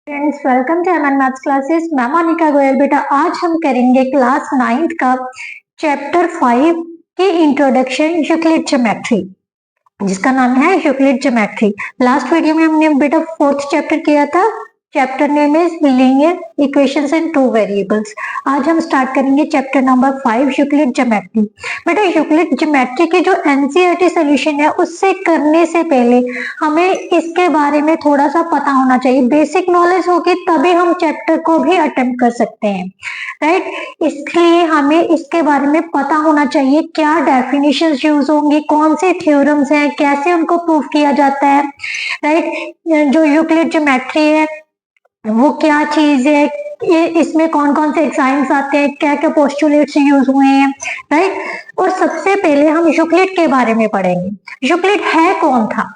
Friends, welcome to MN maths classes. मैं मोनिका गोयल। बेटा आज हम करेंगे क्लास 9th का चैप्टर 5 की इंट्रोडक्शन यूक्लिड ज्योमेट्री, जिसका नाम है यूक्लिड ज्योमेट्री। लास्ट वीडियो में हमने बेटा 4th चैप्टर किया था। Chapter name is linear equations in 2 variables. आज हम स्टार्ट करेंगे चैप्टर नंबर 5 यूक्लिड ज्योमेट्री। बेटा यूक्लिड ज्योमेट्री की जो एनसीईआरटी सॉल्यूशन है उससे करने से पहले हमें इसके बारे में थोड़ा सा पता होना चाहिए। बेसिक नॉलेज होगी तभी हम चैप्टर को भी अटेम्प्ट कर सकते हैं, राइट। इसलिए हमें इसके बारे में पता होना चाहिए, क्या डेफिनेशंस यूज होंगी, कौन से थ्योरम्स हैं, कैसे उनको प्रूव किया जाता है, राइट। जो यूक्लिड ज्योमेट्री है वो क्या चीज है, इसमें कौन कौन से एग्जाम्स आते हैं, क्या क्या पोस्टुलेट्स यूज हुए हैं, राइट। और सबसे पहले हम यूक्लिड के बारे में पढ़ेंगे। यूक्लिड है कौन था?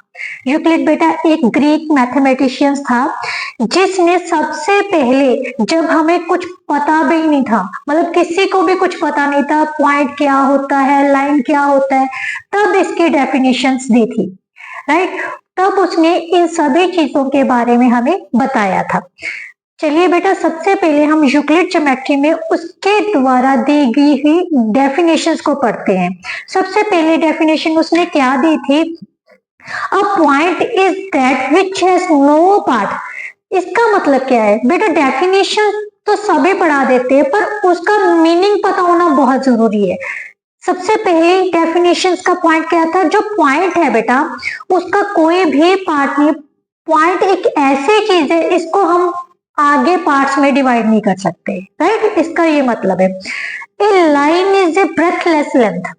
यूक्लिड बेटा एक ग्रीक मैथमेटिशियन था, जिसने सबसे पहले, जब हमें कुछ पता भी नहीं था, मतलब किसी को भी कुछ पता नहीं था पॉइंट क्या होता है, लाइन क्या होता है, तब इसकी डेफिनेशंस दी थी, राइट। तब उसने इन सभी चीजों के बारे में हमें बताया था। चलिए बेटा सबसे पहले हम यूक्लिड ज्योमेट्री में उसके द्वारा दी गई हुई डेफिनेशंस को पढ़ते हैं। सबसे पहले डेफिनेशन उसने क्या दी थी? A point is that which has no part. इसका मतलब क्या है बेटा? डेफिनेशन तो सभी पढ़ा देते हैं, पर उसका मीनिंग पता होना बहुत जरूरी है। सबसे पहले डेफिनेशंस का पॉइंट क्या था? जो पॉइंट है बेटा उसका कोई भी पार्ट नहीं। पॉइंट एक ऐसी चीज है, इसको हम आगे पार्ट्स में डिवाइड नहीं कर सकते, राइट। इसका ये मतलब है a line is a breathless length.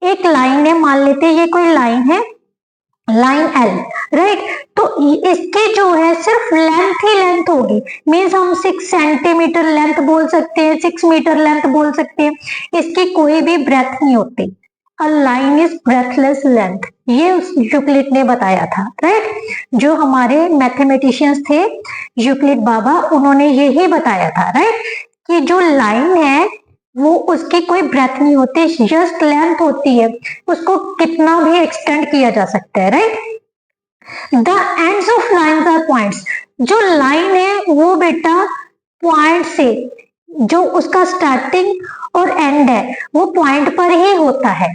एक लाइन है, मान लेते हैं ये कोई लाइन है, लाइन एल, राइट। तो इसकी जो है सिर्फ लेंथ ही लेंथ होगी। मीन्स हम 6 सेंटीमीटर लेंथ बोल सकते हैं, 6 मीटर लेंथ बोल सकते हैं। इसकी कोई भी ब्रेथ नहीं होती। A line is breathless length, ये उस यूक्लिड ने बताया था, राइट। जो हमारे मैथमेटिशियंस थे यूक्लिड बाबा, उन्होंने यही बताया था, राइट, कि जो लाइन है वो उसकी कोई ब्रेथ नहीं होती, जस्ट लेंथ होती है। उसको कितना भी एक्सटेंड किया जा सकता है, right. The ends of lines are points. जो लाइन है वो बेटा पॉइंट से, जो उसका स्टार्टिंग और एंड है वो पॉइंट पर ही होता है।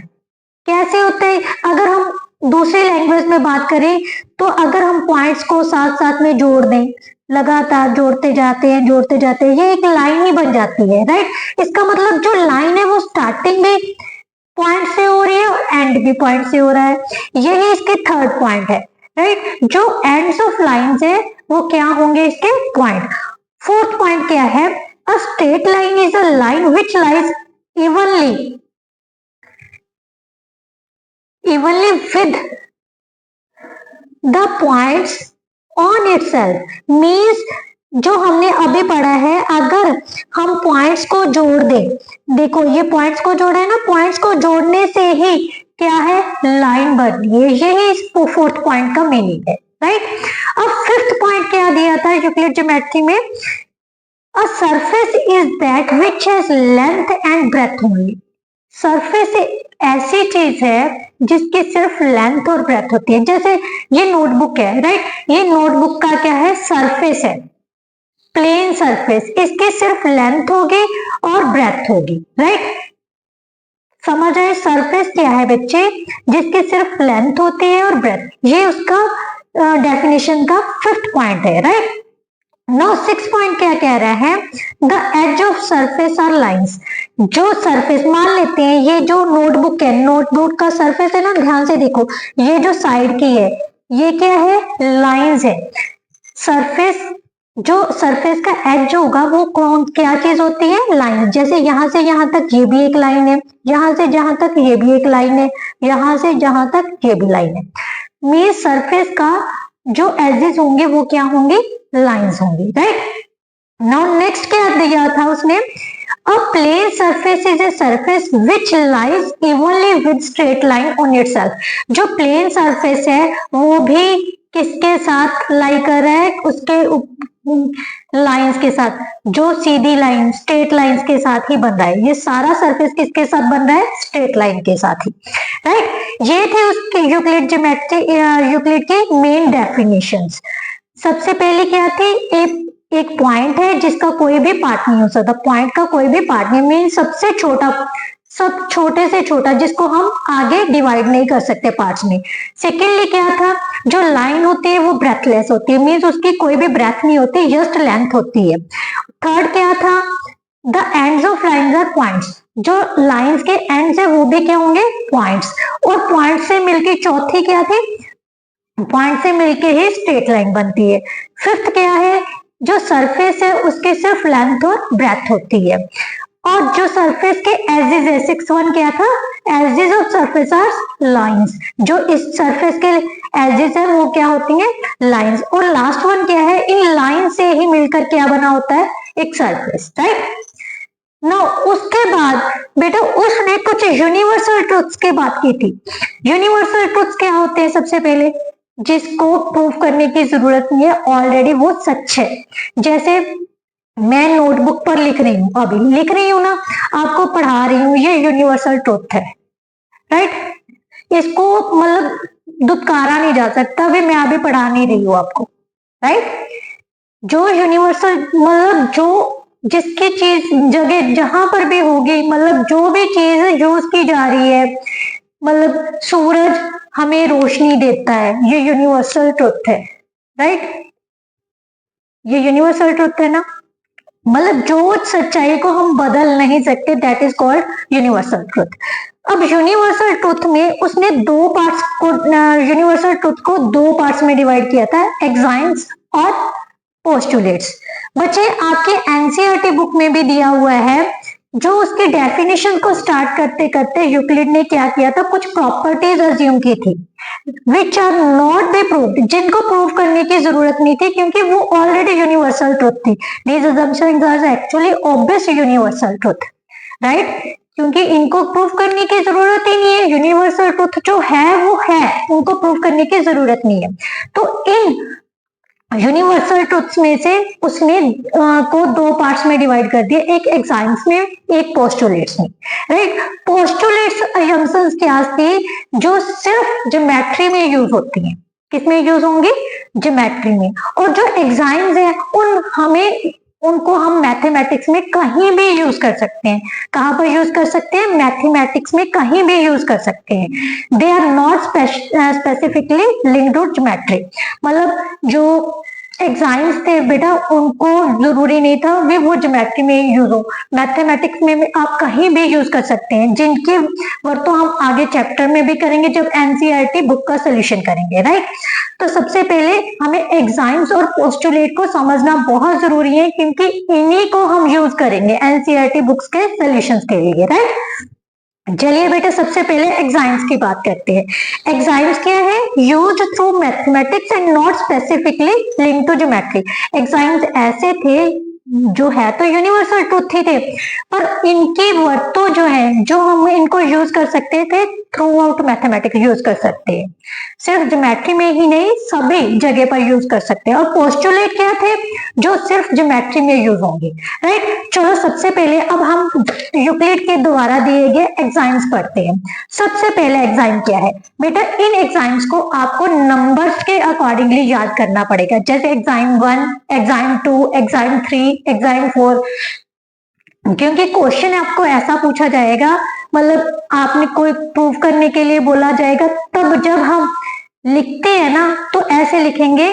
कैसे होता है? अगर हम दूसरी लैंग्वेज में बात करें तो अगर हम पॉइंट्स को साथ साथ में जोड़ दें, लगातार जोड़ते जाते हैं ये एक लाइन ही बन जाती है, राइट। इसका मतलब जो लाइन है वो स्टार्टिंग भी पॉइंट से हो रही है और एंड भी पॉइंट से हो रहा है। यही इसके थर्ड पॉइंट है, राइट। जो एंड्स ऑफ लाइंस है वो क्या होंगे? इसके पॉइंट। फोर्थ पॉइंट क्या है? A straight line is a line which lies evenly with the points on itself। means जो हमने अभी पढ़ा है, अगर हम पॉइंट्स को जोड़ दें, देखो ये पॉइंट्स को जोड़ा है ना, पॉइंट्स को जोड़ने से ही क्या है? लाइन बनती है। यही इस फोर्थ पॉइंट का मीनिंग है, राइट। अब फिफ्थ पॉइंट क्या दिया था यूक्लिड ज्योमेट्री में? A surface is that which has length and breadth only. Surface ऐसी चीज है जिसकी सिर्फ लेंथ और ब्रेथ होती है। जैसे ये नोटबुक है, राइट। ये नोटबुक का क्या है? सरफेस है, प्लेन सरफेस। इसकी सिर्फ लेंथ होगी और ब्रेथ होगी, राइट। समझ आए? सरफेस क्या है बच्चे? जिसकी सिर्फ लेंथ होती है और ब्रेथ। ये उसका डेफिनेशन का फिफ्थ पॉइंट है, राइट। नाउ सिक्स पॉइंट क्या कह रहा है? The edge of surface are lines. जो सरफेस, मान लेते हैं ये जो नोटबुक है, नोटबुक का सरफेस है ना, ध्यान से देखो, ये जो साइड की है ये क्या है? लाइंस है। सरफेस, जो सरफेस का एज जो होगा वो कौन, क्या चीज होती है? लाइन। जैसे यहां से यहां तक ये भी एक लाइन है, यहां से जहां तक ये भी एक लाइन है, यहां से जहां तक ये भी लाइन है। मीन सरफेस का जो एजेस होंगे वो क्या होंगे? लाइंस होंगी, राइट। नाउ नेक्स्ट क्या दिया था उसने? A plane surface is a surface which lies evenly with straight line on itself. जो प्लेन सरफेस है वो भी किसके साथ लाई कर रहा है? उसके लाइंस के साथ, जो सीधी लाइन स्ट्रेट लाइंस के साथ ही बन रहा है। ये सारा सरफेस किसके साथ बन रहा है? स्ट्रेट लाइन के साथ ही, राइट। ये थे उसके यूक्लिड ज्योमेट्री, यूक्लिड के मेन डेफिनेशंस। सबसे पहले क्या थी, एक पॉइंट है जिसका कोई भी पार्ट नहीं हो सकता, पॉइंट का कोई भी पार्ट नहीं, मीन सबसे छोटा, सब छोटे से छोटा जिसको हम आगे डिवाइड नहीं कर सकते पार्ट्स में। सेकेंडली क्या था, जो लाइन होती है वो ब्रेथलेस होती है, मीन्स उसकी कोई भी ब्रेथ नहीं होती, जस्ट लेंथ होती है। थर्ड क्या था, the ends of lines are points, जो लाइंस के एंड्स है वो भी क्या होंगे, पॉइंट्स, और पॉइंट से मिलके चौथी क्या थी, पॉइंट से मिलके ही स्ट्रेट लाइन बनती है। फिफ्थ क्या है, जो सरफेस है उसकी सिर्फ लेंथ और ब्रेथ होती है, और जो सरफेस के एजेस है, 6th क्या था, edges of surface are lines, जो इस सरफेस के एजेस है वो क्या होती हैं, लाइंस। और लास्ट वन क्या है, इन लाइन से ही मिलकर क्या बना होता है, एक सरफेस, राइट ना। उसके बाद बेटा उसने कुछ यूनिवर्सल ट्रुथ्स की बात की थी। यूनिवर्सल ट्रुथ्स क्या होते हैं, सबसे पहले जिसको प्रूव करने की जरूरत नहीं है, ऑलरेडी वो सच है। जैसे मैं नोटबुक पर लिख रही हूँ, अभी लिख रही हूँ ना, आपको पढ़ा रही हूँ, ये यूनिवर्सल ट्रुथ है, राइट। इसको मतलब दुत्कारा नहीं जा सकता, भी मैं अभी पढ़ा नहीं रही हूँ आपको, राइट। जो यूनिवर्सल मतलब जो जिसकी चीज जगह जहां पर भी होगी, मतलब जो भी चीज यूज की जा रही है, मतलब सूरज हमें रोशनी देता है, ये यूनिवर्सल ट्रुथ है, राइट। ये यूनिवर्सल ट्रुथ है ना, मतलब जो सच्चाई को हम बदल नहीं सकते, that is called universal truth. अब यूनिवर्सल ट्रुथ में उसने दो पार्ट्स को, यूनिवर्सल ट्रुथ को दो पार्ट्स में डिवाइड किया था, एक्साइम्स और पोस्टुलेट्स। बच्चे आपके एनसीईआरटी बुक में भी दिया हुआ है, जो उसकी डेफिनेशन को स्टार्ट करते करते यूक्लिड ने क्या किया था, कुछ प्रॉपर्टीज अज्यूम की थी which are not be proved, जिनको प्रूव करने की जरूरत नहीं थी क्योंकि वो ऑलरेडी यूनिवर्सल ट्रुथ थी। These assumptions are actually obvious universal truth, right, क्योंकि इनको प्रूव करने की जरूरत ही नहीं है, यूनिवर्सल ट्रुथ जो है वो है, उनको प्रूव करने की जरूरत नहीं है। तो इन यूनिवर्सल ट्रुथ्स में से उसने को दो पार्ट्स में डिवाइड कर दिया, एक एग्जाम्स में, एक पोस्टुलेट्स में, राइट। पोस्टुलेट्स असम्पशंस क्या थी, जो सिर्फ ज्योमेट्री में यूज होती हैं, किसमें यूज होंगी, ज्योमेट्री में। और जो एग्जाम्स है उनको हम मैथमेटिक्स में कहीं भी यूज कर सकते हैं। कहां पर यूज कर सकते हैं, मैथमेटिक्स में कहीं भी यूज कर सकते हैं। They are not specifically linked to geometry, मतलब जो एग्जाम्स थे बेटा उनको जरूरी नहीं था वे वो ज्योमेट्री में यूज हो, मैथमेटिक्स में भी आप कहीं भी यूज कर सकते हैं, जिनके वर्क तो हम आगे चैप्टर में भी करेंगे जब एनसीईआरटी बुक का सोल्यूशन करेंगे, राइट। तो सबसे पहले हमें एग्जाम्स और पोस्टुलेट को समझना बहुत जरूरी है, क्योंकि इन्हीं को हम यूज करेंगे एनसीईआरटी बुक्स के सोल्यूशंस के लिए, राइट। चलिए बेटा सबसे पहले एग्जाम्स की बात करते हैं। एग्जाम्स क्या है, use through mathematics and not specifically link to geometry. Axioms ऐसे थे जो है तो यूनिवर्सल ट्रुथ ही थे, पर इनकी वर्थ तो जो है, जो हम इनको यूज कर सकते थे थ्रू आउट मैथमेटिक्स यूज कर सकते हैं, सिर्फ ज्योमेट्री में ही नहीं सभी जगह पर यूज कर सकते हैं। और पोस्टुलेट क्या थे, जो सिर्फ ज्योमेट्री में यूज होंगे, राइट। चलो सबसे पहले अब हम यूक्लिड के द्वारा दिए गए एग्जाम्स पढ़ते हैं। सबसे पहले एग्जाम क्या है बेटा, इन एग्जाम्स को आपको नंबर्स के अकॉर्डिंगली याद करना पड़ेगा, जैसे एग्जाम 1, एग्जाम 2, एग्जाम 3, एग्जाम 4, क्योंकि क्वेश्चन आपको ऐसा पूछा जाएगा, मतलब आपने कोई प्रूव करने के लिए बोला जाएगा, तब जब हम लिखते हैं ना तो ऐसे लिखेंगे,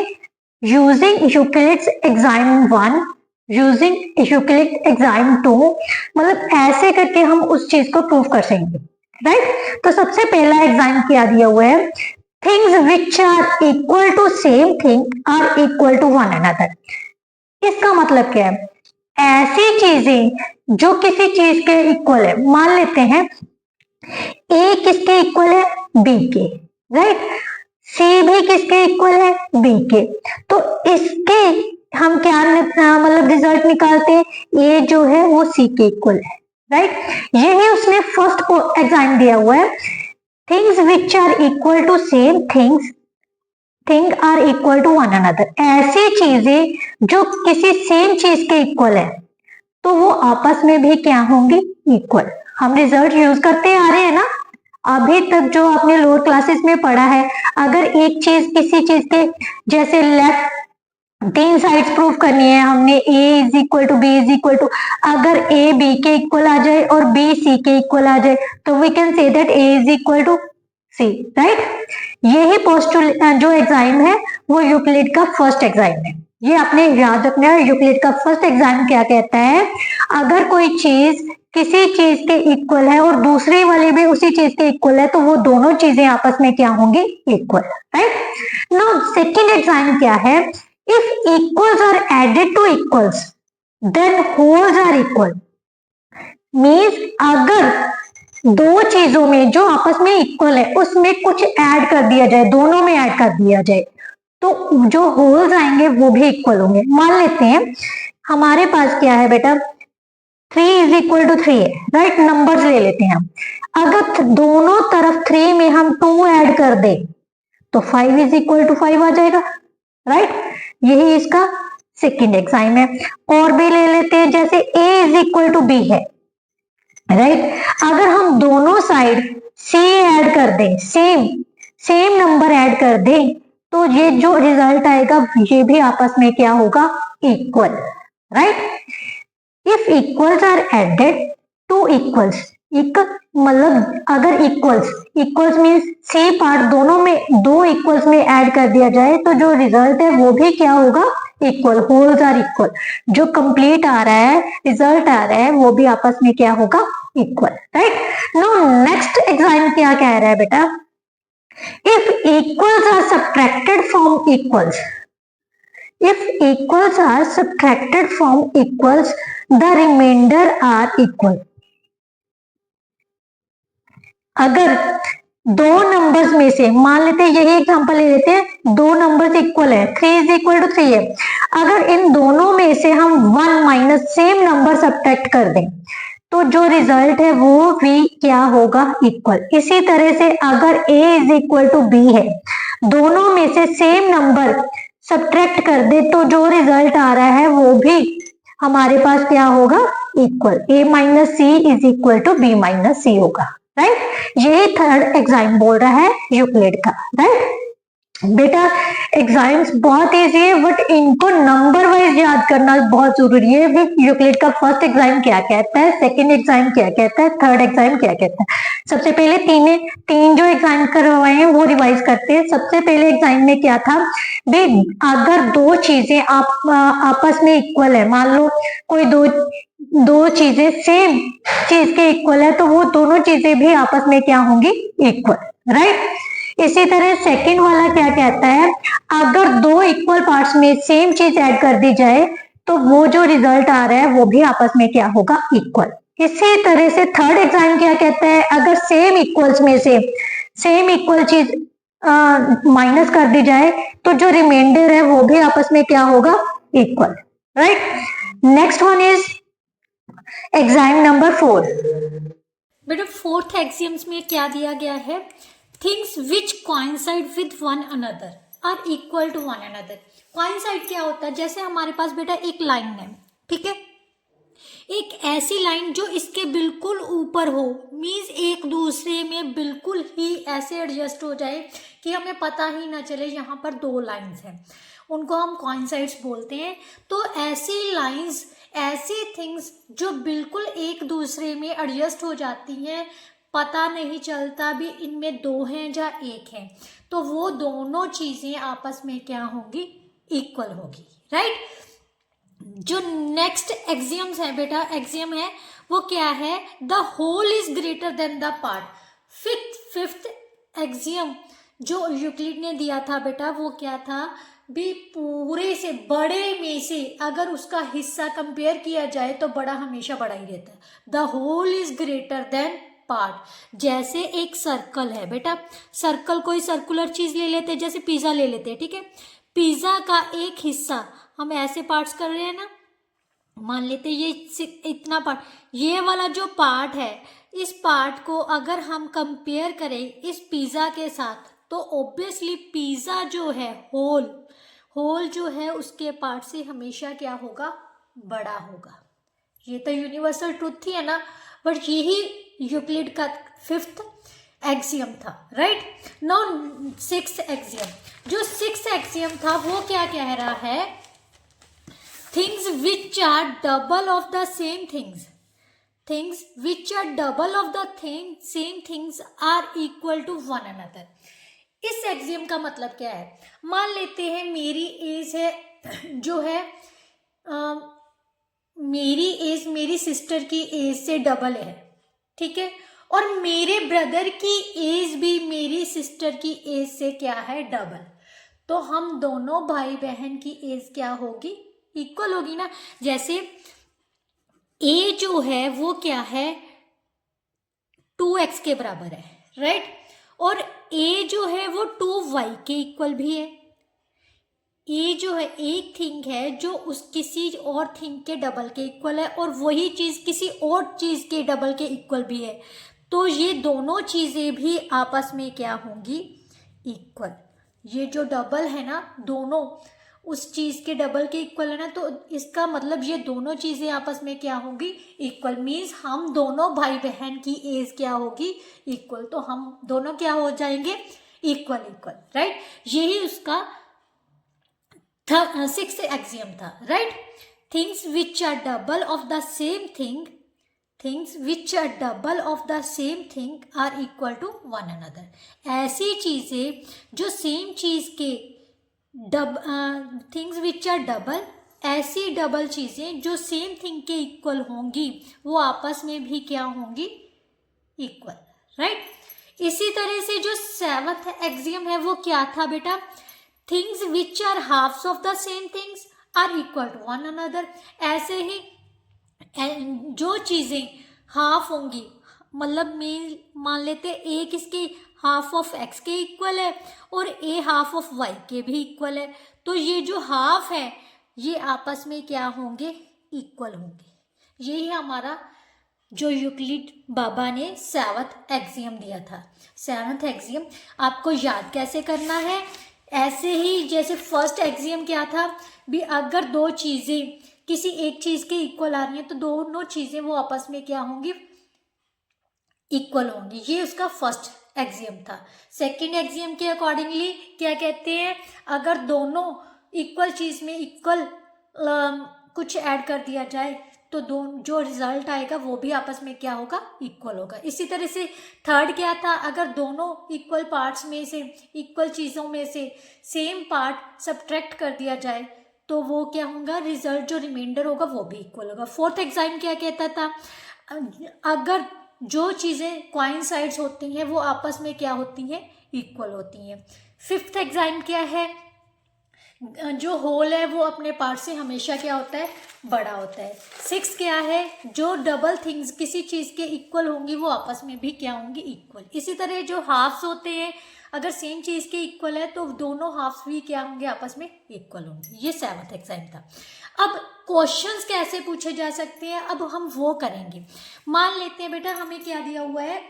using Euclid's exam 1, using Euclid exam 2, मतलब ऐसे करके हम उस चीज को प्रूव कर सकेंगे, राइट। तो सबसे पहला एग्जाम क्या दिया हुआ है, things which are equal to same thing are equal to one another. इसका मतलब क्या है, ऐसी चीजें जो किसी चीज के इक्वल है, मान लेते हैं ए किसके इक्वल है, बी के, राइट, सी भी किसके इक्वल है, बी के, तो इसके हम क्या मतलब रिजल्ट निकालते हैं, ए जो है वो सी के इक्वल है, राइट। यही उसने फर्स्ट एग्जाम दिया हुआ है, things which are equal to same thing are equal to one another. ऐसी चीजें जो किसी सेम चीज के इक्वल है तो वो आपस में भी क्या होंगी, इक्वल। हम रिजल्ट यूज करते आ रहे हैं ना अभी तक, जो आपने लोअर क्लासेस में पढ़ा है, अगर एक चीज किसी चीज के जैसे लेफ्ट तीन साइड्स प्रूव करनी है हमने, a is equal to b is equal to, अगर a b के इक्वल आ जाए और b c के इक्वल आ जाए तो we can say that a is equal to c, right. यही पोस्टुलेट जो एग्जाम है वो यूक्लिड का फर्स्ट एग्जाम है, ये आपने याद रखना है। यूक्लिड का फर्स्ट एग्जाम क्या कहता है, अगर कोई चीज किसी चीज के इक्वल है और दूसरी वाली भी उसी चीज के इक्वल है तो वो दोनों चीजें आपस में क्या होंगी, equal, right. Now second axiom क्या है, if equals are added to equals then wholes are equal. Means अगर दो चीजों में जो आपस में इक्वल है उसमें कुछ ऐड कर दिया जाए, दोनों में ऐड कर दिया जाए तो जो होल्स आएंगे वो भी इक्वल होंगे। मान लेते हैं हमारे पास क्या है बेटा, 3 इज इक्वल टू 3 है, राइट। नंबर्स ले लेते हैं हम, अगर दोनों तरफ 3 में हम 2 ऐड कर दे तो 5 इज इक्वल टू 5 आ जाएगा, राइट। यही इसका सेकंड एग्जाम है। और भी ले लेते हैं, जैसे a is equal to b है, राइट। अगर हम दोनों साइड c ऐड कर दें, सेम नंबर ऐड कर दें तो ये जो रिजल्ट आएगा ये भी आपस में क्या होगा, equal, right. If equals are added to equals, एक मतलब अगर इक्वल्स मीन्स सी पार्ट दोनों में, दो इक्वल्स में ऐड कर दिया जाए तो जो रिजल्ट है वो भी क्या होगा, इक्वल, होल्स आर इक्वल। जो कंप्लीट आ रहा है, रिजल्ट आ रहा है वो भी आपस में क्या होगा, equal, right. Now next axiom क्या कह रहा है बेटा, if equals are subtracted from equals, if equals are subtracted from equals the remainder are equal। अगर दो नंबर्स में से, मान लेते हैं यही एग्जांपल ले लेते हैं, दो नंबर्स इक्वल है, 3 इज इक्वल टू 3 है, अगर इन दोनों में से हम 1 माइनस सेम नंबर सब्ट्रैक्ट कर दें तो जो रिजल्ट है वो भी क्या होगा, इक्वल। इसी तरह से अगर a is equal to b है, दोनों में से सेम नंबर सब्ट्रैक्ट कर दे तो जो रिजल्ट आ रहा है वो भी हमारे पास क्या होगा, equal. a minus C is equal to b minus C होगा, राइट। यही थर्ड एग्जाम बोल रहा है यूक्लिड का, राइट। बेटा एग्जाम्स बहुत इजी है बट इनको नंबर वाइज याद करना बहुत जरूरी है। यूक्लिड का फर्स्ट एग्जाम क्या कहता है, सेकंड एग्जाम क्या कहता है, थर्ड एग्जाम क्या कहता है। सबसे पहले तीन जो एग्जाम करवाए हैं वो रिवाइज करते हैं। सबसे पहले एग्जाम में क्या था भाई, अगर दो चीजें आपस में इक्वल है, मान लो कोई दो चीजें सेम चीज के इक्वल है तो वो दोनों चीजें भी आपस में क्या होंगी, इक्वल, राइट। इसी तरह सेकंड वाला क्या कहता है, अगर दो इक्वल पार्ट्स में सेम चीज ऐड कर दी जाए तो वो जो रिजल्ट आ रहा है वो भी आपस में क्या होगा, इक्वल। इसी तरह से थर्ड एग्जाम क्या कहता है, अगर सेम इक्वल्स में से सेम इक्वल चीज माइनस कर दी जाए तो जो रिमाइंडर है वो भी आपस में क्या होगा, equal, right. Next one is exam number 4। बेटा फोर्थ एक्सियम्स में क्या दिया गया है, things which coincide with one another are equal to one another। coincide क्या होता है, जैसे हमारे पास बेटा एक लाइन है, ठीक है, एक ऐसी लाइन जो इसके बिल्कुल ऊपर हो, मीन्स एक दूसरे में बिल्कुल ही ऐसे एडजस्ट हो जाए कि हमें पता ही ना चले यहाँ पर दो लाइंस हैं, उनको हम coincides बोलते हैं। तो ऐसी लाइंस, ऐसी थिंग्स जो बिल्कुल एक दूसरे में एडजस्ट हो जाती हैं, पता नहीं चलता भी इनमें दो हैं या एक हैं, तो वो दोनों चीज़ें आपस में क्या होंगी, इक्वल होगी, राइट। जो नेक्स्ट एक्सियम्स है बेटा, एक्सियम है वो क्या है, the whole is greater than the part. Fifth axiom जो यूक्लिड ने दिया था बेटा वो क्या था भी, पूरे से बड़े में से अगर उसका हिस्सा कंपेयर किया जाए तो बड़ा हमेशा बड़ा ही रहता है। The whole is greater than part. जैसे एक सर्कल है बेटा, सर्कल कोई सर्कुलर चीज ले लेते हैं, जैसे पिज्जा ले लेते हैं, ठीक है, पिज्जा का एक हिस्सा हम ऐसे पार्ट्स कर रहे हैं ना, मान लेते हैं ये इतना पार्ट, ये वाला जो पार्ट है, इस पार्ट को अगर हम कंपेयर करें इस पिज्जा के साथ तो ऑब्वियसली पिज्जा जो है होल जो है उसके पार्ट से हमेशा क्या होगा, बड़ा होगा। ये तो यूनिवर्सल ट्रूथ ही है ना, बट यही यूक्लिड का फिफ्थ एक्सियम था, राइट। नाउ सिक्स्थ एक्सियम, जो सिक्स्थ एक्सियम था वो क्या कह रहा है, things which are double of the same things, things which are double of the same things are equal to one another. इस एक्सियम का मतलब क्या है? मान लेते हैं मेरी एज है जो है मेरी एज मेरी सिस्टर की एज से डबल है, ठीक है, और मेरे ब्रदर की एज भी मेरी सिस्टर की एज से क्या है? डबल। तो हम दोनों भाई बहन की एज क्या होगी? इक्वल होगी ना। जैसे ए जो है वो क्या है? 2x के बराबर है, राइट, और ए जो है वो 2y के इक्वल भी है। ए जो है एक थिंग है जो उस किसी और थिंग के डबल के इक्वल है, और वही चीज किसी और चीज के डबल के इक्वल भी है। तो ये दोनों चीजें भी आपस में क्या होंगी? इक्वल। ये जो डबल है ना, दोनों उस चीज के डबल के इक्वल है ना, तो इसका मतलब ये दोनों चीजें आपस में क्या होंगी? इक्वल। मीन्स हम दोनों भाई बहन की एज क्या होगी? इक्वल। तो हम दोनों क्या हो जाएंगे? Equal equal, right. यही उसका 6th एक्सियम था, right. Things which are double of the same thing, things which are double of the same thing are equal to one another. ऐसी चीजें जो सेम चीज के थिंग्स विच आर डबल, ऐसी double चीजें जो सेम थिंग के इक्वल होंगी वो आपस में भी क्या होंगी? Equal, right. इसी तरह से जो 7th एक्सियम है वो क्या था बेटा? Things which are halves of the same things are equal to one another. ऐसे ही जो चीजें हाफ होंगी, मतलब मान लेते ए किसकी? हाफ ऑफ एक्स के इक्वल है और ए हाफ ऑफ वाई के भी इक्वल है। तो ये जो हाफ है ये आपस में क्या होंगे? इक्वल होंगे। यही हमारा जो यूक्लिड बाबा ने 7th एक्सियम दिया था। 7th एक्सियम आपको याद कैसे करना है? ऐसे ही जैसे फर्स्ट एक्सियम क्या था भी, अगर दो चीजें किसी एक चीज के इक्वल आ रही हैं तो दोनों चीजें वो आपस में क्या होंगी? इक्वल होंगी। ये उसका फर्स्ट एक्सियम था। सेकंड एक्सियम के अकॉर्डिंगली क्या कहते हैं? अगर दोनों इक्वल चीज में इक्वल कुछ ऐड कर दिया जाए तो जो रिजल्ट आएगा वो भी आपस में क्या होगा? इक्वल होगा। इसी तरह से थर्ड क्या था? अगर दोनों इक्वल पार्ट्स में से, इक्वल चीज़ों में से सेम पार्ट सब्ट्रैक्ट कर दिया जाए तो वो क्या होगा? रिजल्ट जो रिमाइंडर होगा वो भी इक्वल होगा। फोर्थ एक्साइम क्या कहता था? अगर जो चीज़ें कोइंसाइड्स होती हैं वो आपस में क्या होती हैं? इक्वल होती हैं। फिफ्थ एक्साइम क्या है? जो होल है वो अपने पार्ट से हमेशा क्या होता है? बड़ा होता है। 6 क्या है? जो डबल थिंग्स किसी चीज़ के इक्वल होंगी वो आपस में भी क्या होंगी? इक्वल। इसी तरह जो हाफ्स होते हैं अगर सेम चीज़ के इक्वल है तो दोनों हाफ्स भी क्या होंगे? आपस में इक्वल होंगे। ये 7th एक्साइम था। अब क्वेश्चंस कैसे पूछे जा सकते हैं अब हम वो करेंगे। मान लेते हैं बेटा हमें क्या दिया हुआ है,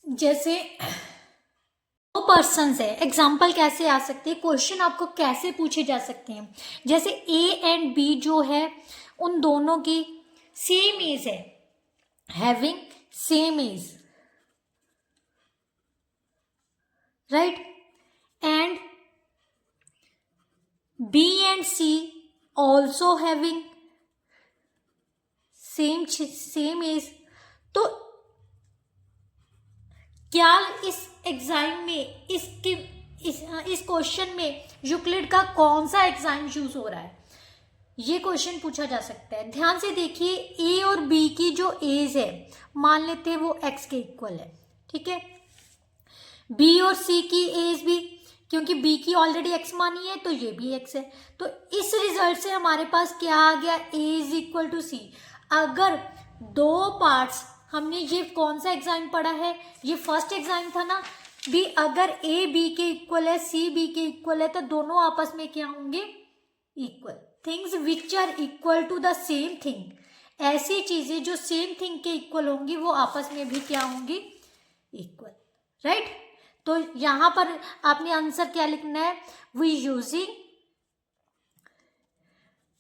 जैसे दो पर्सन्स है, एग्जाम्पल कैसे आ सकते हैं, क्वेश्चन आपको कैसे पूछे जा सकते हैं। जैसे ए एंड बी जो है उन दोनों की सेम एज है, having same age, right, and b and c also having same age. तो क्या इस एग्जाम में इस क्वेश्चन में यूक्लिड का कौन सा एग्जाम यूज हो रहा है? ये क्वेश्चन पूछा जा सकता है। ध्यान से देखिए, ए और बी की जो एज है मान लेते हैं वो एक्स के इक्वल है, ठीक है। बी और सी की एज भी, क्योंकि बी की ऑलरेडी एक्स मानी है तो ये भी एक्स है। तो इस रिजल्ट से हमारे पास क्या आ गया? ए इज इक्वल टू सी। अगर दो पार्ट्स, हमने ये कौन सा एग्जाम पढ़ा है? ये फर्स्ट एग्जाम था ना भी। अगर ए बी के इक्वल है, सी बी के इक्वल है तो दोनों आपस में क्या होंगे? Equal. Things which are equal to the same thing, ऐसी चीजें जो सेम थिंग के इक्वल होंगी वो आपस में भी क्या होंगी? Equal, right. तो यहां पर आपने आंसर क्या लिखना है? We using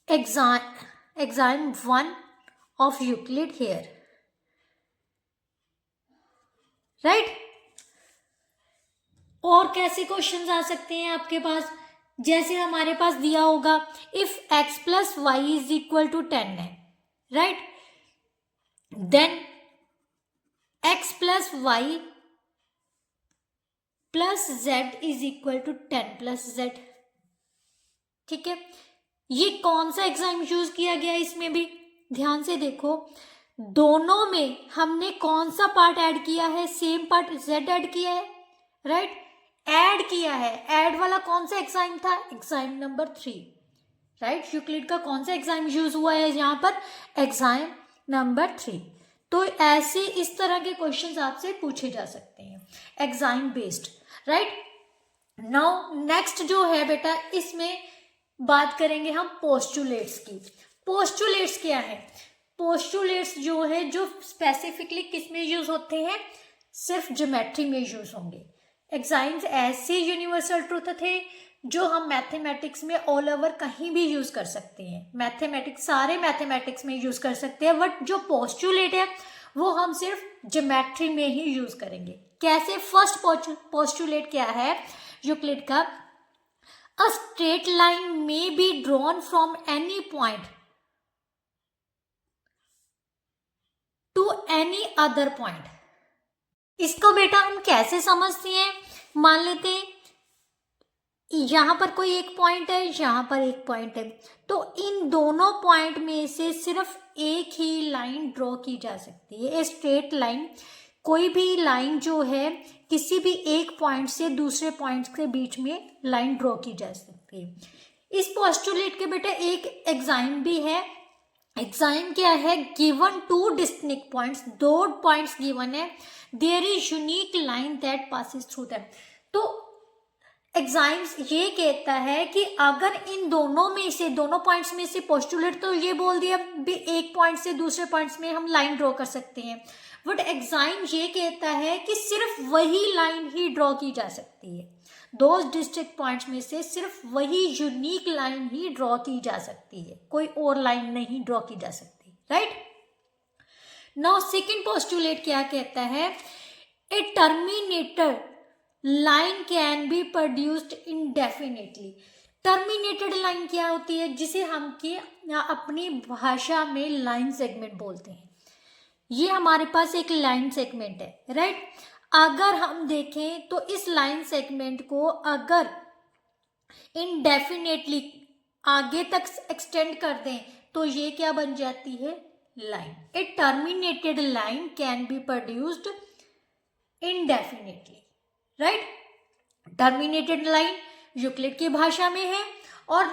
axiom 1 of Euclid here, right. और कैसे क्वेश्चंस आ सकते हैं आपके पास? जैसे हमारे पास दिया होगा if x plus y is equal to 10 है, right, then x plus y plus z is equal to 10 plus z। ठीक है, ये कौन सा एग्जाम यूज किया गया, इसमें भी ध्यान से देखो, दोनों में हमने कौन सा पार्ट ऐड किया है, सेम पार्ट z ऐड किया है, राइट, ऐड किया है। ऐड वाला कौन सा एग्जाम था, एग्जाम नंबर 3, राइट। यूक्लिड का कौन सा एग्जाम यूज हुआ है यहाँ पर, एग्जाम नंबर 3। तो ऐसे इस तरह के क्वेश्चंस आपसे पूछे जा सकते हैं exam based, right. Now next जो है बेटा, इसमें बात करेंगे हम पोस्टुलेट्स की। पोस्टुलेट्स क्या है, पोस्टुलेट्स जो है जो स्पेसिफिकली किस में यूज होते हैं, सिर्फ ज्योमेट्री में यूज होंगे। एग्जाम्स ऐसे यूनिवर्सल ट्रूथ थे जो हम मैथमेटिक्स में ऑल ओवर कहीं भी यूज कर सकते हैं, मैथमेटिक्स सारे मैथमेटिक्स में यूज कर सकते हैं, बट जो पोस्टुलेट है वो हम सिर्फ ज्योमेट्री में ही यूज करेंगे। कैसे, फर्स्ट पोस्टुलेट क्या है यूक्लिड का, a straight line may be drawn from any point two any other point. इसको बेटा हम कैसे समझते हैं, मान लेते हैं यहां पर कोई एक पॉइंट है, यहां पर एक पॉइंट है, तो इन दोनों पॉइंट में से सिर्फ एक ही लाइन ड्रॉ की जा सकती है। स्ट्रेट लाइन, कोई भी लाइन जो है किसी भी एक पॉइंट से दूसरे पॉइंट के बीच में लाइन ड्रॉ की जा सकती है। इस पोस्टुलेट के बेटा एक एग्जाम भी है, एग्जाम क्या है, गिवन टू डिस्टिंक्ट पॉइंट्स, दो पॉइंट्स गिवन है, there is unique line that passes through them. तो एग्जाम्स ये कहता है कि अगर इन दोनों में से, दोनों पॉइंट्स में से पोस्टुलेट तो ये बोल दिया भी एक पॉइंट से दूसरे पॉइंट्स में हम लाइन ड्रॉ कर सकते हैं, बट एग्जाम ये कहता है कि सिर्फ वही लाइन ही ड्रॉ की जा सकती है, दो डिस्ट्रिक्ट पॉइंट्स में से सिर्फ वही यूनिक लाइन ही ड्रॉ की जा सकती है, कोई और लाइन नहीं ड्रॉ की जा सकती, राइट। नाउ सेकंड पोस्टुलेट क्या कहता है, a terminator line can be produced indefinitely. Terminated line क्या होती है, जिसे हम के अपनी भाषा में लाइन सेगमेंट बोलते हैं। ये हमारे पास एक लाइन सेगमेंट है, राइट। अगर हम देखें तो इस लाइन सेगमेंट को अगर इनडेफिनेटली आगे तक एक्सटेंड कर दें तो ये क्या बन जाती है, line. A terminated line can be produced indefinitely, right. Terminated line Euclid की भाषा में है, और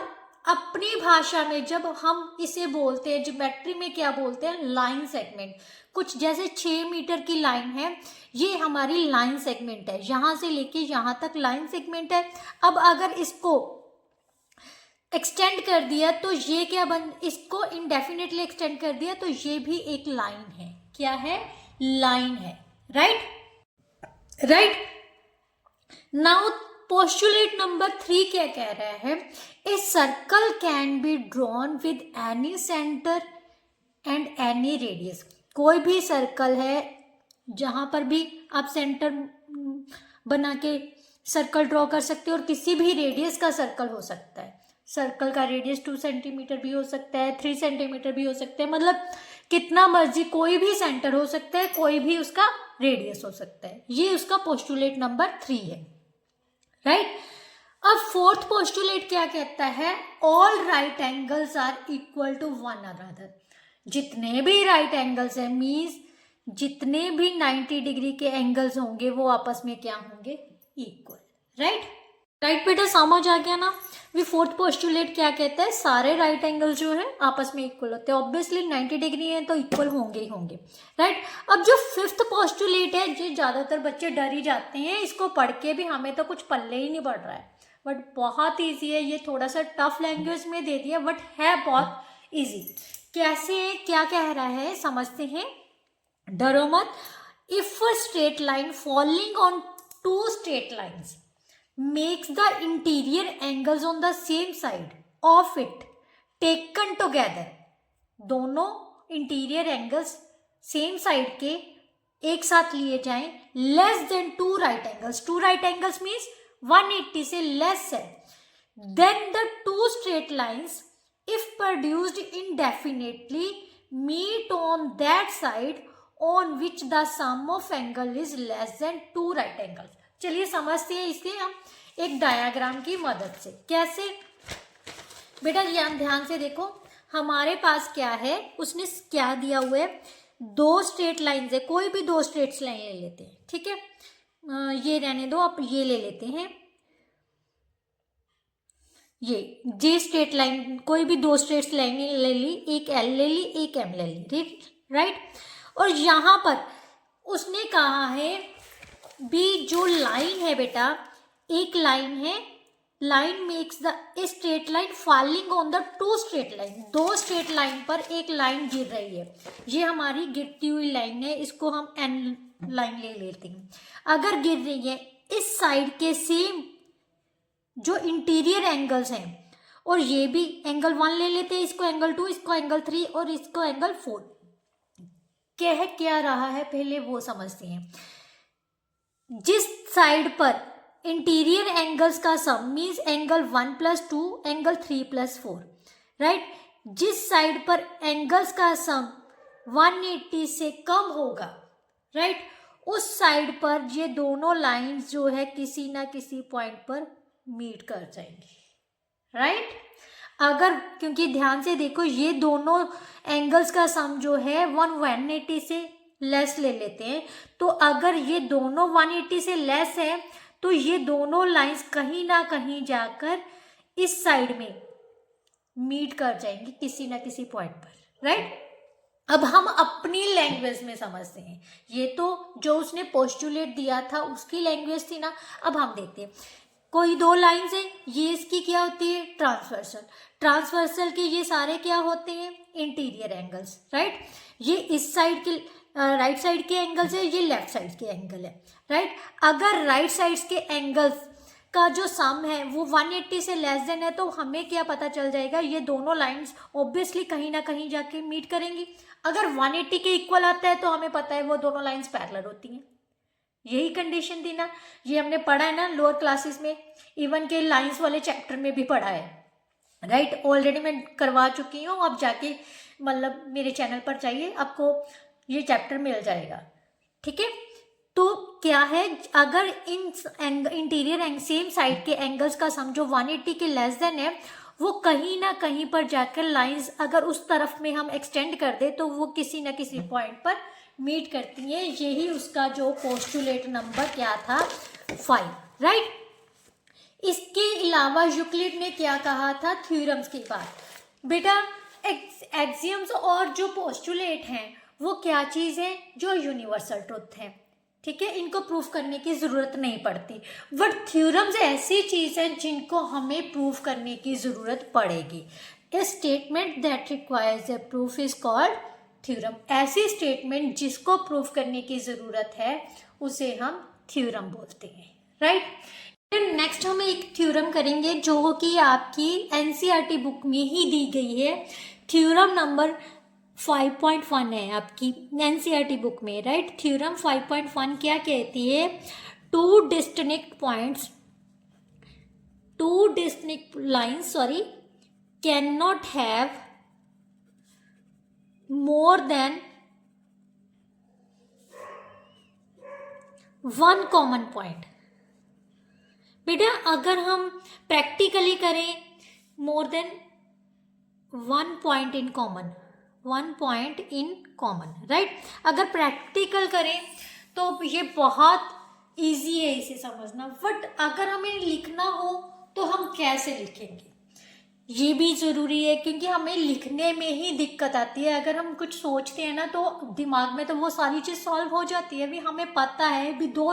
अपनी भाषा में जब हम इसे बोलते हैं ज्योमेट्री में क्या बोलते हैं, लाइन सेगमेंट। कुछ जैसे 6 मीटर की लाइन है, ये हमारी लाइन सेगमेंट है, यहां से लेके यहां तक लाइन सेगमेंट है। अब अगर इसको एक्सटेंड कर दिया तो ये क्या इसको इनडेफिनेटली एक्सटेंड कर दिया तो ये भी एक लाइन है, क्या है, लाइन है, right, right. Now postulate number 3 क्या कह रहा है, a circle can be drawn with any centre and any radius. कोई भी सर्कल है, जहां पर भी आप सेंटर बना के सर्कल ड्रॉ कर सकते हो, और किसी भी रेडियस का सर्कल हो सकता है। सर्कल का रेडियस 2 सेंटीमीटर भी हो सकता है, 3 सेंटीमीटर भी हो सकता है, मतलब कितना मर्जी, कोई भी सेंटर हो सकता है, कोई भी उसका रेडियस हो सकता है। ये उसका पोस्टुलेट नंबर 3 है, राइट। अब फोर्थ पोस्टुलेट क्या कहता है, all right angles are equal to one another. जितने भी राइट एंगल्स है, मीन्स जितने भी 90 डिग्री के एंगल्स होंगे वो आपस में क्या होंगे, इक्वल, राइट। राइट बेटा, समझ आ गया ना। भी फोर्थ पोस्टुलेट क्या कहता है, सारे राइट एंगल जो है आपस में इक्वल होते हैं, ऑब्वियसली 90 डिग्री है तो इक्वल होंगे ही होंगे, राइट। अब जो फिफ्थ पोस्टुलेट है, जो ज्यादातर बच्चे डर ही जाते हैं, इसको पढ़ के भी हमें तो कुछ पल्ले ही नहीं पड़ रहा है, बट बहुत ईजी है। ये थोड़ा सा टफ लैंग्वेज में दे दिया, बट है बहुत ईजी। कैसे, क्या कह रहा है, समझते हैं, डरो मत। If a straight line following on 2 straight lines makes the interior angles on the same side of it taken together, दोनों इंटीरियर एंगल्स सेम साइड के एक साथ लिए जाएं, less than 2 right angles. 2 right angles means 180 से less है, then the two straight lines, if produced indefinitely, meet on that side on which the sum of angle is less than two right angles. चलिए समझते हैं इसे हम एक diagram की मदद से। कैसे बेटा, ध्यान से देखो, हमारे पास क्या है, उसने क्या दिया हुआ है, दो स्ट्रेट लाइंस है, कोई भी दो स्ट्रेट लाइन ले लेते हैं, ठीक है, ये रहने दो, आप ये ले लेते हैं, ये स्ट्रेट लाइन, कोई भी दो स्ट्रेट लाइन ले ली, एक एल ले ली, एक एम ले ली, राइट। और यहाँ पर उसने कहा है भी जो लाइन है बेटा, एक लाइन है, line makes the straight line falling on the two straight line, दो स्ट्रेट लाइन पर एक लाइन गिर रही है, ये हमारी गिरती हुई लाइन है, इसको हम एन लाइन ले लेते हैं। अगर गिर रही है इस साइड के सेम जो इंटीरियर एंगल्स हैं, और ये भी एंगल 1 ले लेते हैं, इसको एंगल 2, इसको एंगल 3 और इसको एंगल 4, कह क्या रहा है पहले वो समझते हैं। जिस साइड पर इंटीरियर एंगल्स का सम मीन्स एंगल 1 + 2 एंगल 3 + 4, राइट, जिस साइड पर एंगल्स का सम 180 से कम होगा, राइट, उस साइड पर ये दोनों लाइंस जो है किसी ना किसी पॉइंट पर मीट कर जाएंगी, राइट। अगर, क्योंकि ध्यान से देखो, ये दोनों एंगल्स का सम जो है 180 से लेस ले लेते हैं, तो अगर ये दोनों 180 से लेस है तो ये दोनों लाइंस कहीं ना कहीं जाकर इस साइड में मीट कर जाएंगी किसी ना किसी पॉइंट पर, राइट। अब हम अपनी लैंग्वेज में समझते हैं, ये तो जो उसने पोस्टुलेट दिया था उसकी लैंग्वेज थी ना। अब हम देखते हैं, कोई दो लाइंस है, ये इसकी क्या होती है, ट्रांसवर्सल, ट्रांसवर्सल के ये सारे क्या होते हैं, इंटीरियर एंगल्स, राइट। ये इस साइड के राइट साइड के एंगल्स है, ये लेफ्ट साइड के एंगल है, राइट। अगर राइट साइड्स के एंगल्स का जो सम है वो 180 से लेस देन है, तो हमें क्या पता चल जाएगा, ये दोनों लाइंस ऑब्वियसली कहीं ना कहीं जाके मीट करेंगी। अगर 180 के इक्वल आता है तो हमें पता है वो दोनों लाइंस पैरेलल होती हैं, यही कंडीशन थी ना, ये हमने पढ़ा है ना लोअर क्लासेस में, इवन के लाइंस वाले चैप्टर में भी पढ़ा है, राइट। ऑलरेडी मैं करवा चुकी हूँ, आप जाके मतलब मेरे चैनल पर जाइए, आपको ये चैप्टर मिल जाएगा, ठीक है। तो क्या है, अगर इन इंटीरियर सेम साइड के एंगल्स का सम जो 180 के लेस देन है, वो कहीं ना कहीं पर जाकर लाइंस अगर उस तरफ में हम एक्सटेंड कर दे तो वो किसी ना किसी पॉइंट पर मीट करती है। यही उसका जो पोस्टुलेट नंबर क्या था, 5, राइट। इसके अलावा यूक्लिड ने क्या कहा था, थ्योरम्स की बात। बेटा एक्सियम्स और जो पोस्टुलेट हैं वो क्या चीज़ है, जो यूनिवर्सल ट्रुथ है, ठीक है, इनको प्रूफ करने की ज़रूरत नहीं पड़ती। बट थ्योरम्स ऐसी चीज़ है जिनको हमें प्रूफ करने की ज़रूरत पड़ेगी। ए statement that requires a proof is called theorem. ऐसी स्टेटमेंट जिसको प्रूफ करने की ज़रूरत है उसे हम थ्योरम बोलते हैं, राइट। नेक्स्ट हम एक थ्योरम करेंगे जो कि आपकी एनसीईआरटी बुक में ही दी गई है। थ्योरम नंबर 5.1 है आपकी एनसीईआरटी बुक में, राइट। थ्योरम 5.1 क्या कहती है, two distinct lines can not have more than one common point. बेटा अगर हम प्रैक्टिकली करें, more than one point in common, right. अगर प्रैक्टिकल करें तो ये बहुत इजी है इसे समझना, बट अगर हमें लिखना हो तो हम कैसे लिखेंगे, ये भी ज़रूरी है, क्योंकि हमें लिखने में ही दिक्कत आती है। अगर हम कुछ सोचते हैं ना तो दिमाग में तो वो सारी चीज़ सॉल्व हो जाती है। अभी हमें पता है भी दो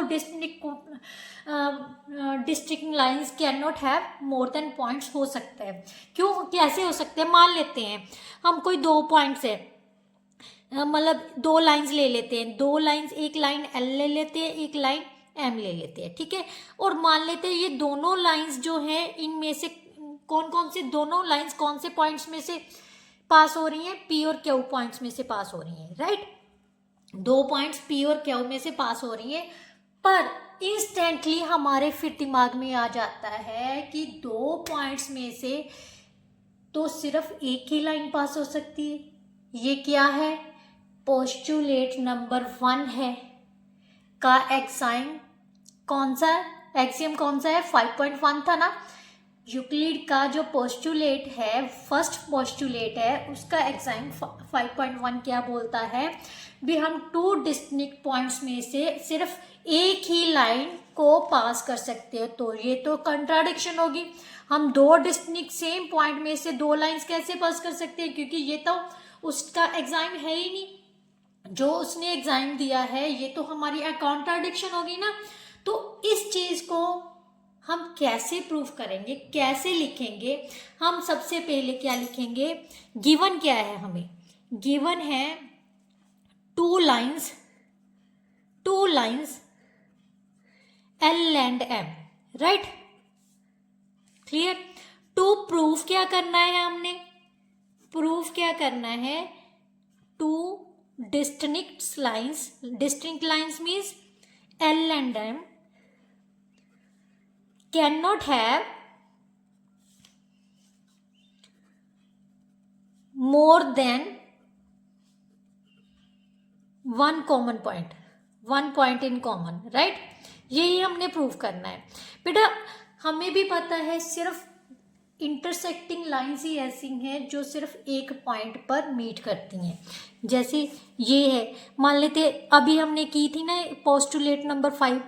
distinct lines can not have more than points हो सकता है। क्यों, कैसे हो सकते हैं, मान लेते हैं हम कोई दो पॉइंट्स है, मतलब दो लाइंस ले लेते हैं, दो लाइंस, एक लाइन एल ले लेते हैं, एक लाइन एम ले लेते हैं, ठीक है। और मान लेते हैं ये दोनों लाइंस जो हैं इनमें से कौन से दोनों लाइंस कौन से पॉइंट्स में से पास हो रही हैं, पी और क्यू पॉइंट्स में से पास हो रही हैं, राइट। दो पॉइंट्स पी और क्यू में से पास हो रही हैं, पर इंस्टेंटली हमारे फिर दिमाग में आ जाता है कि 2 पॉइंट्स में से तो सिर्फ एक ही लाइन पास हो सकती है। ये क्या है? पोस्टुलेट नंबर 1 है का एक्साइम कौन सा है? एक्सियम कौन सा है? 5.1 था ना। यूक्लिड का जो पोस्टुलेट है, फर्स्ट पोस्टुलेट है, उसका एक्साइम 5.1 क्या बोलता है भी हम 2 डिस्टिंक्ट पॉइंट्स में से सिर्फ एक ही लाइन को पास कर सकते हो। तो ये तो कंट्राडिक्शन होगी। हम 2 डिस्टिंक्ट सेम पॉइंट में से 2 लाइंस कैसे पास कर सकते हैं, क्योंकि ये तो उसका एग्जाम है ही नहीं। जो उसने एग्जाम दिया है ये तो हमारी कॉन्ट्राडिक्शन होगी ना। तो इस चीज को हम कैसे प्रूव करेंगे, कैसे लिखेंगे? हम सबसे पहले क्या लिखेंगे? गिवन क्या है हमें? गिवन है 2 lines L and M, right? Clear? To proof क्या करना है हमने? प्रूफ क्या करना है? 2 distinct lines means L and M cannot have more than one common point, one point in common, right? यही हमने प्रूव करना है। बेटा हमें भी पता है सिर्फ इंटरसेक्टिंग लाइंस ही ऐसी हैं जो सिर्फ एक पॉइंट पर मीट करती हैं। जैसे ये है, मान लेते अभी हमने की थी ना पोस्टुलेट नंबर 5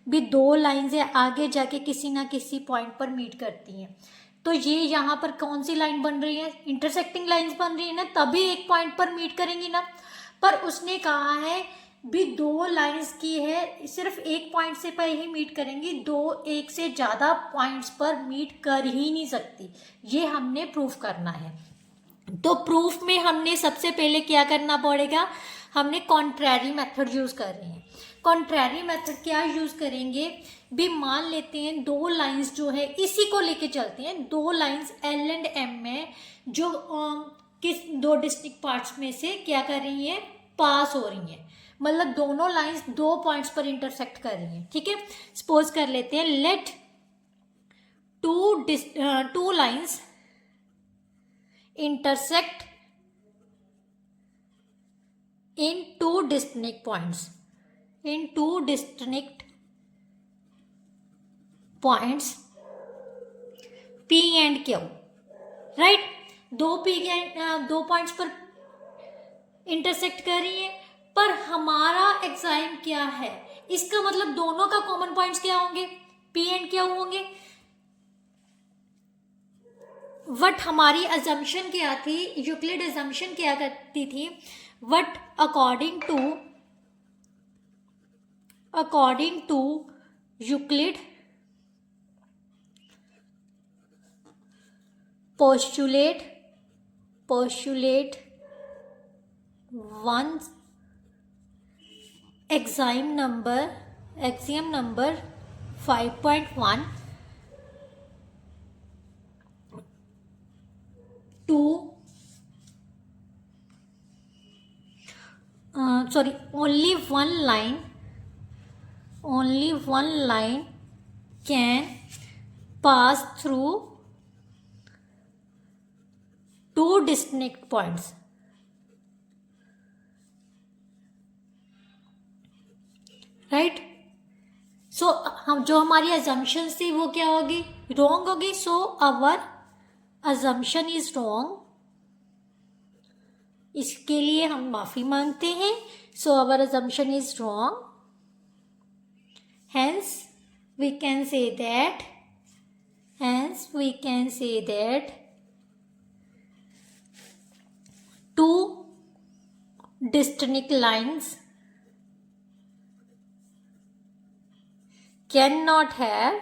भी 2 लाइंस है आगे जाके किसी ना किसी पॉइंट पर मीट करती हैं। तो ये यहाँ पर कौन सी लाइन बन रही है? इंटरसेक्टिंग लाइंस बन रही है ना, तभी एक पॉइंट पर मीट करेंगी ना। पर उसने कहा है भी 2 लाइंस की है, सिर्फ एक पॉइंट से पर ही मीट करेंगी, 2 एक से ज़्यादा पॉइंट्स पर मीट कर ही नहीं सकती। ये हमने प्रूफ करना है। तो प्रूफ में हमने सबसे पहले क्या करना पड़ेगा? हमने कॉन्ट्रैरी मेथड यूज़ कर रहे हैं। कॉन्ट्रैरी मेथड क्या यूज़ करेंगे भी? मान लेते हैं 2 लाइंस जो है, इसी को लेके चलते हैं, 2 लाइंस L एंड M में जो किस 2 डिस्टिंक्ट पार्ट्स में से क्या कर रही हैं? पास हो रही हैं। मतलब दोनों लाइंस 2 पॉइंट्स पर इंटरसेक्ट कर रही हैं। ठीक है, सपोज कर लेते हैं let 2 lines intersect in 2 distinct points, P and Q, राइट? 2 पॉइंट्स पर इंटरसेक्ट कर रही है। पर हमारा एग्जाम क्या है? इसका मतलब दोनों का कॉमन पॉइंट्स क्या होंगे? P and Q होंगे। वट हमारी अजम्पशन क्या थी? यूक्लिड अजम्पशन क्या करती थी? What according to Euclid postulate 1 axiom number 5.1 to only one line can pass through 2 distinct points, right? So हम जो हमारी अजम्पशन थी वो क्या होगी? रॉन्ग होगी। So our assumption is wrong. इसके लिए हम माफी मांगते हैं। So our assumption is wrong, hence we can say that 2 distinct lines cannot have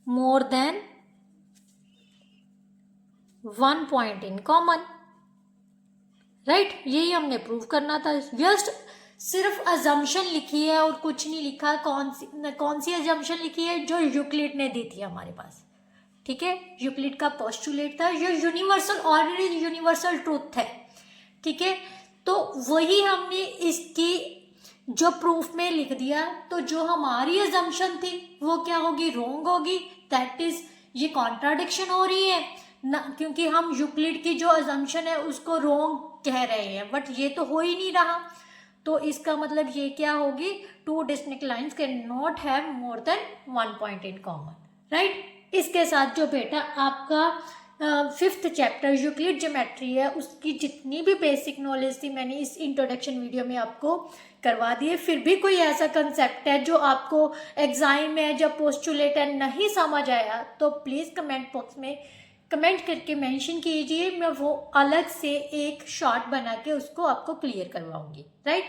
more than 1 point in common, right? यही हमने प्रूव करना था। जस्ट सिर्फ अजम्पशन लिखी है और कुछ नहीं लिखा। कौन सी अजम्पशन लिखी है? जो यूक्लिड ने दी थी हमारे पास। ठीक है, यूक्लिड का पोस्टुलेट था, जो यूनिवर्सल ऑर्डिनरी यूनिवर्सल ट्रूथ है। ठीक है, तो वही हमने इसकी जो प्रूफ में लिख दिया तो जो हमारी अजम्पशन थी वो क्या होगी, रॉन्ग होगी। दैट इज ये कॉन्ट्राडिक्शन हो रही है ना, क्योंकि हम यूक्लिड की जो अजम्पशन है उसको रॉन्ग कह रहे हैं, बट ये तो हो ही नहीं रहा। तो इसका मतलब ये क्या होगी, two distinct lines can not have more than one point in common, right. इसके साथ जो बेटा आपका 5th चैप्टर यूक्लिड ज्योमेट्री है उसकी जितनी भी बेसिक नॉलेज थी मैंने इस इंट्रोडक्शन वीडियो में आपको करवा दी है। फिर भी कोई ऐसा कंसेप्ट है जो आपको एग्जाम में जब पोस्टुलेट है नहीं समझ आया तो प्लीज़ कमेंट बॉक्स में कमेंट करके मेंशन कीजिए, मैं वो अलग से एक शॉर्ट बना के उसको आपको क्लियर करवाऊंगी, राइट।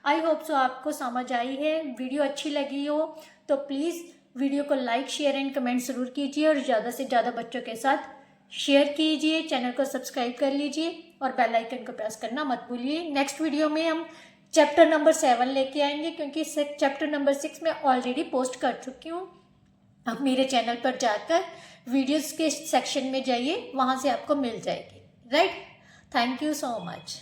आई होप सो आपको समझ आई है। वीडियो अच्छी लगी हो तो प्लीज़ वीडियो को लाइक शेयर एंड कमेंट ज़रूर कीजिए और ज़्यादा से ज़्यादा बच्चों के साथ शेयर कीजिए, चैनल को सब्सक्राइब कर लीजिए और बेल आइकन को प्रेस करना मत भूलिए। नेक्स्ट वीडियो में हम चैप्टर नंबर 7 लेके आएंगे, क्योंकि चैप्टर नंबर 6 मैं ऑलरेडी पोस्ट कर चुकी हूँ। आप मेरे चैनल पर जाकर वीडियोस के सेक्शन में जाइए, वहाँ से आपको मिल जाएगी, right. Thank you so much.